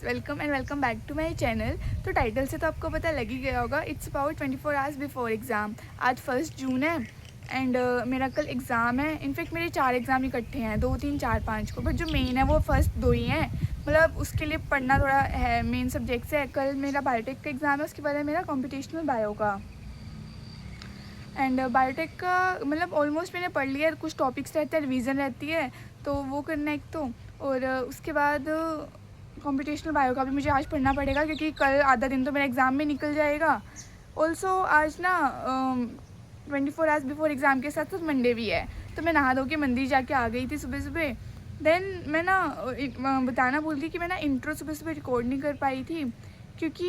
Welcome and welcome back to my channel. तो title से तो आपको पता लग ही गया होगा, it's about 24 hours before exam. आज 1 जून है एंड मेरा कल एग्ज़ाम है। इनफैक्ट मेरे 4 एग्ज़ाम इकट्ठे हैं, 2, 3, 4, 5 को, बट जो मेन है वो फर्स्ट 2 ही हैं। मतलब उसके लिए पढ़ना थोड़ा है, मेन सब्जेक्ट्स है। कल मेरा बायोटेक का एग्ज़ाम है, उसके बाद है मेरा कॉम्पिटिशनल बायो का। एंड बायोटेक का मतलब ऑलमोस्ट मैंने पढ़ लिया है। कुछ टॉपिक्स रहते हैं, रिवीजन रहती है, तो वो करना एक तो, और उसके बाद कॉम्पिटिशनल बायो का भी मुझे आज पढ़ना पड़ेगा, क्योंकि कल आधा दिन तो मेरा एग्ज़ाम में निकल जाएगा। ऑल्सो आज ना 24 आवर्स बिफोर एग्ज़ाम के साथ साथ मंडे भी है, तो मैं नहा धो के मंदिर जाके आ गई थी सुबह सुबह। देन मैं ना बताना भूल गई कि मैं ना इंट्रो सुबह सुबह रिकॉर्ड नहीं कर पाई थी, क्योंकि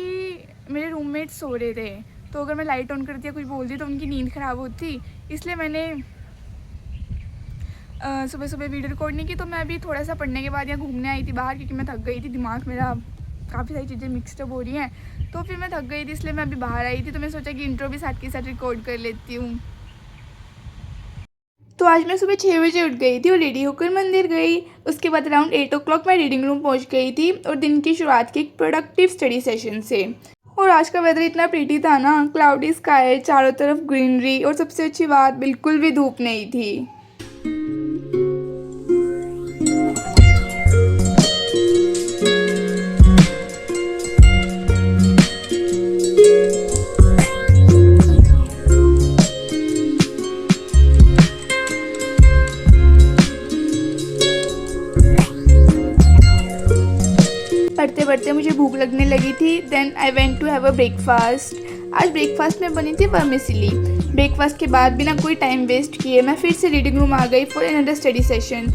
मेरे रूममेट्स सो रहे थे। तो अगर मैं लाइट ऑन करती या कुछ बोलती तो उनकी नींद ख़राब होती, इसलिए मैंने सुबह सुबह वीडियो रिकॉर्ड नहीं की। तो मैं अभी थोड़ा सा पढ़ने के बाद यहाँ घूमने आई थी बाहर, क्योंकि मैं थक गई थी, दिमाग मेरा काफ़ी सारी चीज़ें मिक्सअप हो रही हैं। तो फिर मैं थक गई थी, इसलिए मैं अभी बाहर आई थी। तो मैं सोचा कि इंट्रो भी साथ के साथ रिकॉर्ड कर लेती हूँ। तो आज मैं सुबह 6 बजे उठ गई थी और रेडी होकर मंदिर गई। उसके बाद अराउंड 8 o'clock मैं रीडिंग रूम पहुँच गई थी, और दिन की शुरुआत की एक प्रोडक्टिव स्टडी सेशन से। और आज का वेदर इतना प्रीटी था ना, क्लाउडी स्काई, चारों तरफ ग्रीनरी, और सबसे अच्छी बात बिल्कुल भी धूप नहीं थी। पढ़ते पढ़ते मुझे भूख लगने लगी थी। Then I went to have a breakfast. आज ब्रेकफास्ट में बनी थी वर्मिसेली। ब्रेकफास्ट के बाद बिना कोई टाइम वेस्ट किए मैं फिर से रीडिंग रूम आ गई for another study session,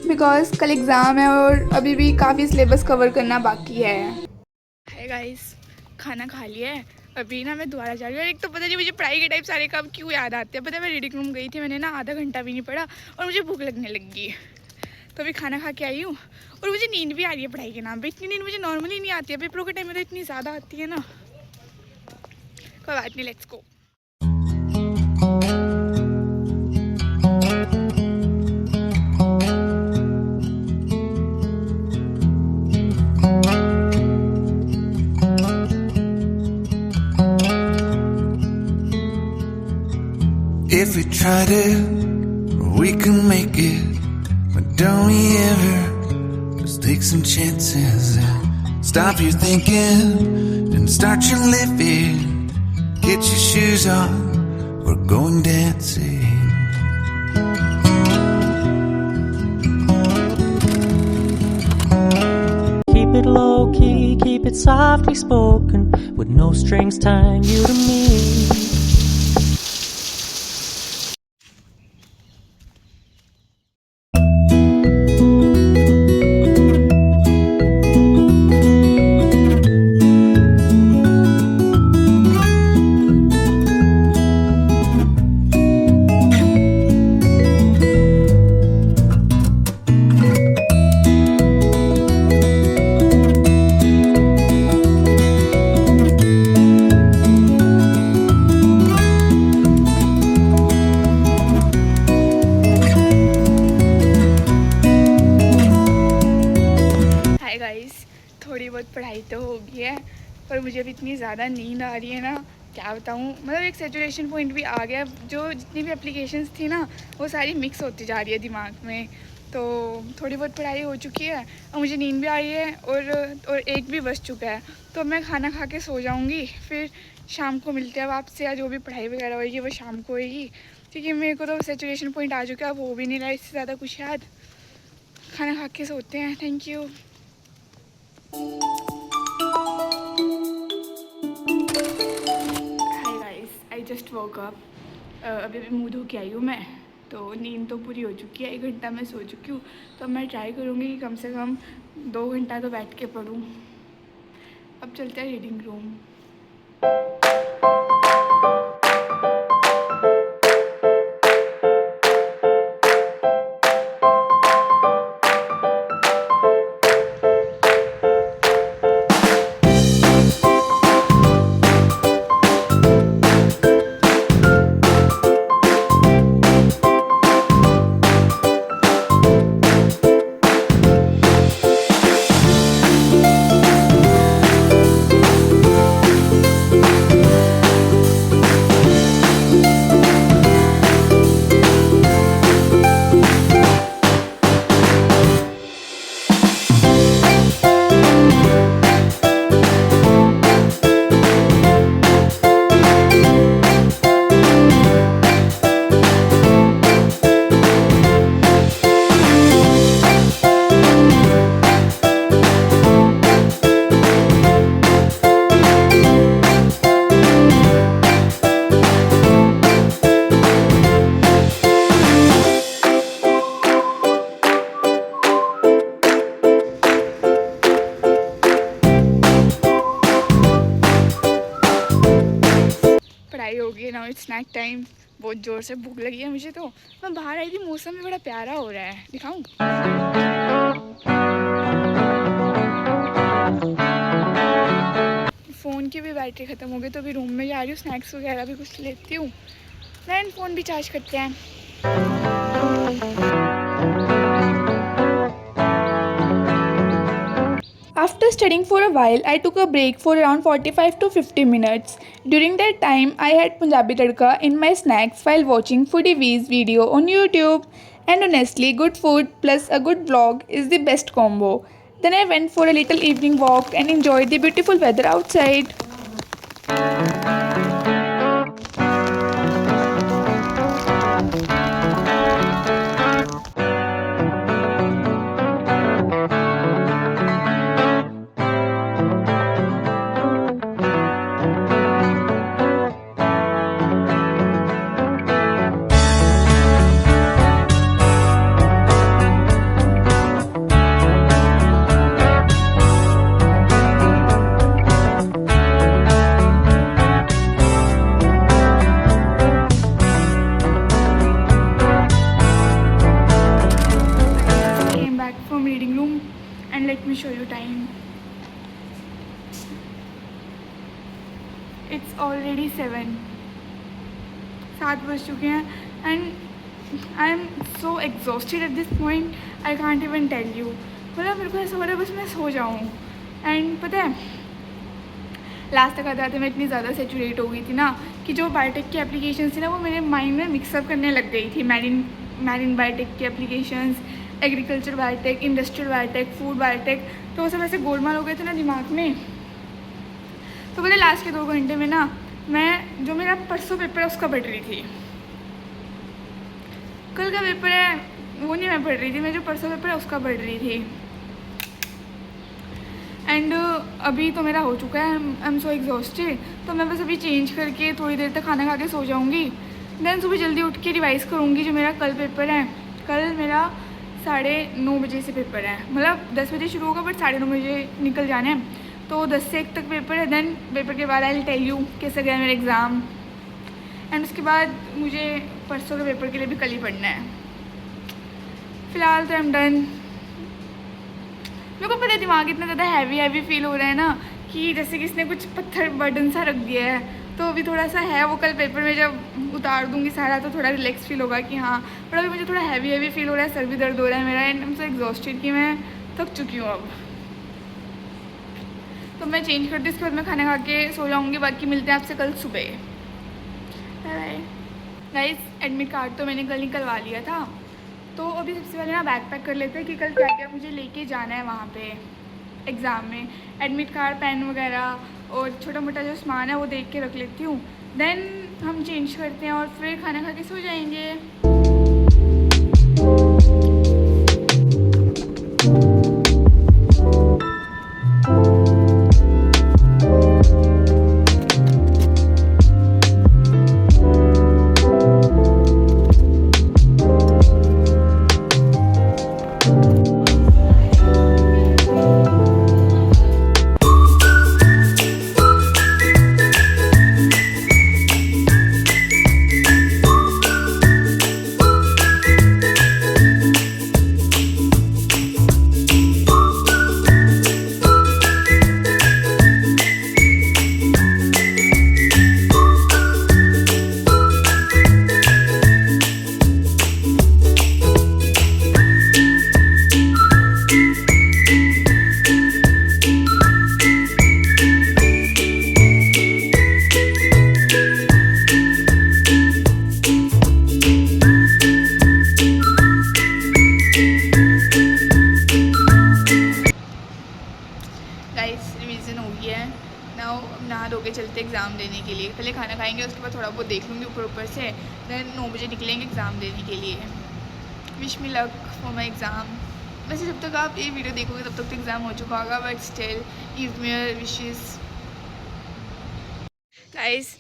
because कल एग्ज़ाम है और अभी भी काफ़ी सिलेबस कवर करना बाकी है। हाय गाइस, खाना खा लिया है। अभी ना मैं दोबारा जा रही हूँ। और एक तो पता नहीं मुझे पढ़ाई के टाइम सारे काम क्यों याद आते हैं। पता है मैं रीडिंग रूम गई थी, मैंने ना आधा घंटा भी नहीं पढ़ा और मुझे भूख लगने लगी। तो अभी खाना खा के आई हूँ और मुझे नींद भी आ रही है पढ़ाई के नाम पे। इतनी नींद मुझे नॉर्मली नहीं आती है, पेपरों के टाइम में तो इतनी ज़्यादा आती है ना। कोई बात नहीं, let's go. If we tried it, we can make it. But don't we ever just take some chances and stop your thinking and start your living? Get your shoes on, we're going dancing. Keep it low key, keep it softly spoken, with no strings tying you to me. थोड़ी बहुत पढ़ाई तो हो गई है, पर मुझे अभी इतनी ज़्यादा नींद आ रही है ना, क्या बताऊँ। मतलब एक सैचुरेशन पॉइंट भी आ गया। जो जितनी भी एप्लीकेशंस थी ना, वो सारी मिक्स होती जा रही है दिमाग में। तो थोड़ी बहुत पढ़ाई हो चुकी है और मुझे नींद भी आ रही है, और 1 भी बज चुका है। तो मैं खाना खा के सो जाऊँगी, फिर शाम को मिलते हैं आपसे। या जो भी पढ़ाई वगैरह होगी वो शाम को होगी, क्योंकि मेरे को तो सैचुरेशन पॉइंट आ चुका है, अब हो भी नहीं रहा इससे ज़्यादा कुछ याद। खाना खा के सोते हैं। Thank you. Hi guys, I just woke up. अभी मुँह धो के आई हूँ मैं, तो नींद तो पूरी हो चुकी है। 1 घंटा मैं सो चुकी हूँ। तो मैं ट्राई करूँगी कि कम से कम 2 घंटा तो बैठ के पढूँ। अब चलते हैं reading room. It's snack time. बहुत ज़ोर से भूख लगी है मुझे। तो मैं बाहर आई थी, मौसम भी बड़ा प्यारा हो रहा है, दिखाऊं? फ़ोन की भी बैटरी ख़त्म हो गई, तो अभी रूम में जा रही हूँ, स्नैक्स वगैरह भी कुछ लेती हूँ, देन फ़ोन भी चार्ज करते हैं। After studying for a while, I took a break for around 45 to 50 minutes. During that time, I had Punjabi tadka in my snacks while watching Foodie video on YouTube. And honestly, good food plus a good vlog is the best combo. Then I went for a little evening walk and enjoyed the beautiful weather outside. Reading room and let me show you time. It's already 7 बज चुके हैं and I'm so exhausted at this point. I can't even tell you. मतलब मेरे को ऐसा हो रहा है बस मैं सो जाऊँ। एंड पता है लास्ट तक आते आते मैं इतनी ज़्यादा सेचुरेट हो गई थी ना कि जो बायोटेक की एप्लीकेशन थी ना वो मेरे माइंड में मिक्सअप करने लग गई थी। मैरिन बायोटेक की applications, agriculture biotech, industrial biotech, food biotech, तो वो सब ऐसे गोलमाल हो गए थे ना दिमाग में। तो पता लास्ट के 2 घंटे में ना मैं जो मेरा परसों पेपर है उसका पढ़ रही थी। कल का पेपर है वो नहीं मैं पढ़ रही थी, मैं जो परसों पेपर है उसका पढ़ रही थी। एंड अभी तो मेरा हो चुका है, आई एम सो एग्जॉस्टेड। तो मैं बस अभी चेंज करके थोड़ी देर तक खाना खा के सो जाऊँगी, देन सुबह जल्दी उठ के रिवाइज़ करूँगी जो मेरा कल पेपर है। कल मेरा 9:30 बजे से पेपर है, मतलब 10 बजे शुरू होगा बट 9:30 बजे निकल जाना है। तो 10 से 1 तक पेपर है। देन पेपर के बाद आई विल टेल यू कैसे गया मेरा एग्ज़ाम। एंड उसके बाद मुझे परसों के पेपर के लिए भी कल ही पढ़ना है। फ़िलहाल तो आई एम डन। मेरे को पता है दिमाग इतना ज़्यादा हैवी फील हो रहा है ना कि जैसे किसने कुछ पत्थर बर्डन सा रख दिया है। तो अभी थोड़ा सा है, वो कल पेपर में जब उतार दूंगी सारा तो थोड़ा रिलैक्स फील होगा कि हाँ। पर अभी मुझे थोड़ा हैवी फील हो रहा है, सर भी दर्द हो रहा है मेरा, and I am so exhausted कि मैं थक चुकी हूँ अब। तो मैं चेंज करती हूँ, उसके बाद मैं खाना खा के सो जाऊँगी। बाकी मिलते हैं आपसे कल सुबह। Bye guys. एडमिट कार्ड तो मैंने कल निकलवा लिया था, तो अभी सबसे पहले ना बैग पैक कर लेते हैं कि कल क्या क्या मुझे लेके जाना है वहाँ पे एग्ज़ाम में। एडमिट कार्ड, पेन वगैरह और छोटा मोटा जो सामान है वो देख के रख लेती हूँ। देन हम चेंज करते हैं और फिर खाना खा के सो जाएंगे। चलते एग्ज़ाम देने के लिए। पहले खाना खाएंगे, उसके बाद थोड़ा बहुत देख लूँगी ऊपर से, देन 9 बजे निकलेंगे एग्ज़ाम देने के लिए। Wish me luck for my exam. वैसे जब तक आप ये वीडियो देखोगे तब तक तो एग्ज़ाम हो चुका होगा, but still give me your wishes. Guys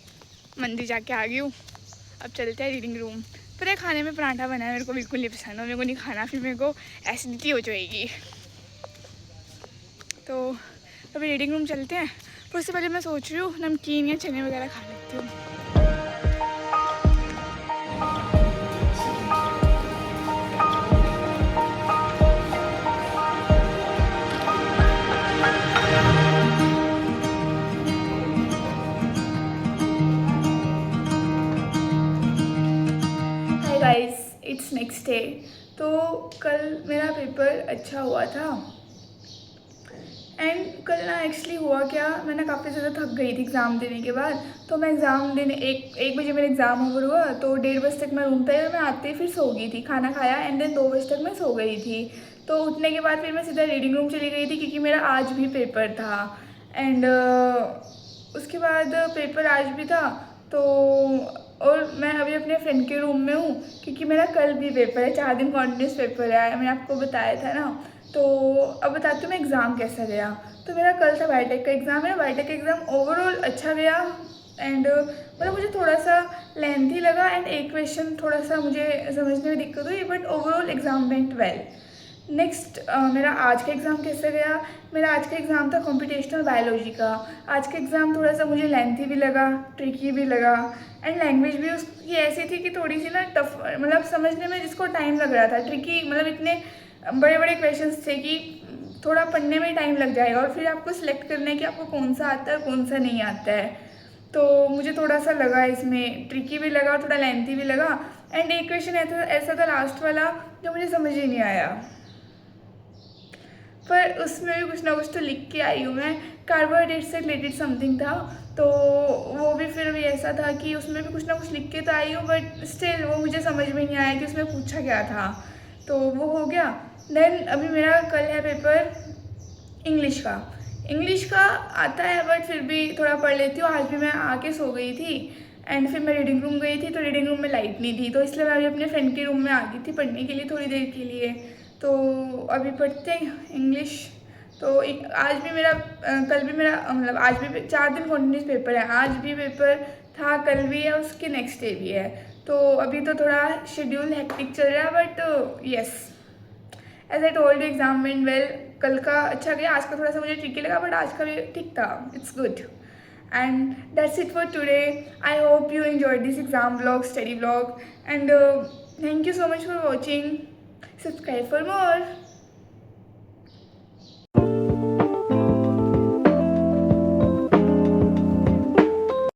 मंदिर जाके आ गई हूँ, अब चलते हैं रीडिंग रूम। पता है खाने में पराठा बना है, मेरे को बिल्कुल नहीं पसंद, मेरे को नहीं खाना, फिर मेरे को एसिडिटी हो जाएगी। तो अभी रीडिंग रूम चलते हैं, पर उससे पहले मैं सोच रही हूँ नमकीन या चने वगैरह खा लेती हूँ। डे। तो कल मेरा पेपर अच्छा हुआ था एंड कल ना एक्चुअली हुआ क्या, मैं ना काफ़ी ज़्यादा थक गई थी एग्ज़ाम देने के बाद। तो मैं एग्ज़ाम देने एक बजे मेरा एग्ज़ाम ओवर हुआ, तो 1:30 बजे तक मैं रूम पे आई और मैं आते ही फिर सो गई थी, खाना खाया एंड देन 2 बजे तक मैं सो गई थी। तो उठने के बाद फिर मैं सीधा रीडिंग रूम चली गई थी क्योंकि मेरा आज भी पेपर था एंड उसके बाद पेपर आज भी था। तो और मैं अभी अपने फ्रेंड के रूम में हूँ क्योंकि मेरा कल भी पेपर है, 4 दिन कॉन्टिन्यूस पेपर है, मैंने आपको बताया था ना। तो अब बताती हूँ मैं एग्ज़ाम कैसा गया। तो मेरा कल था बायोटेक का एग्ज़ाम। मेरा बायोटेक का एग्ज़ाम ओवरऑल अच्छा गया एंड मतलब मुझे थोड़ा सा लेंथी लगा एंड एक क्वेश्चन थोड़ा सा मुझे समझने में दिक्कत हुई, but overall exam went well. Next मेरा आज का एग्ज़ाम कैसे गया। मेरा आज का एग्ज़ाम था कॉम्पिटिशनल बायोलॉजी का। आज का एग्ज़ाम थोड़ा सा मुझे लेंथी भी लगा, ट्रिकी भी लगा एंड लैंग्वेज भी उसकी ऐसी थी कि थोड़ी सी ना टफ, मतलब समझने में जिसको टाइम लग रहा था। ट्रिकी मतलब इतने बड़े बड़े क्वेश्चंस थे कि थोड़ा पढ़ने में टाइम लग जाएगा और फिर आपको सिलेक्ट करना है कि आपको कौन सा आता है कौन सा नहीं आता है। तो मुझे थोड़ा सा लगा इसमें ट्रिकी भी लगा और थोड़ा लेंथी भी लगा एंड एक क्वेश्चन ऐसा था लास्ट वाला जो मुझे समझ ही नहीं आया, पर उसमें भी कुछ ना कुछ तो लिख के आई हूँ मैं। कार्बोहाइड्रेट से रिलेटेड समथिंग था, तो वो भी फिर भी ऐसा था कि उसमें भी कुछ ना कुछ लिख के तो आई हूँ, बट स्टिल वो मुझे समझ में नहीं आया कि उसमें पूछा क्या था। तो वो हो गया। देन अभी मेरा कल है पेपर इंग्लिश का। इंग्लिश का आता है बट फिर भी थोड़ा पढ़ लेती हूँ। आज भी मैं आके सो गई थी एंड फिर मैं रीडिंग रूम गई थी, तो रीडिंग रूम में लाइट नहीं थी, तो इसलिए मैं अभी अपने फ्रेंड के रूम में आ गई थी पढ़ने के लिए थोड़ी देर के लिए। तो अभी पढ़ते हैं इंग्लिश। तो आज भी मेरा कल भी मेरा मतलब आज भी 4 दिन कॉन्टिन्यूस पेपर है। आज भी पेपर था, कल भी है, उसके नेक्स्ट डे भी है। तो अभी तो थोड़ा शेड्यूल हेक्टिक चल रहा है, but yes as I told you exam went well. कल का अच्छा गया, आज का थोड़ा सा मुझे ट्रिकी लगा, बट आज का भी ठीक था, it's good. And that's it for today. I hope you enjoyed this exam vlog, study vlog, and thank you so much for watching. Subscribe for more.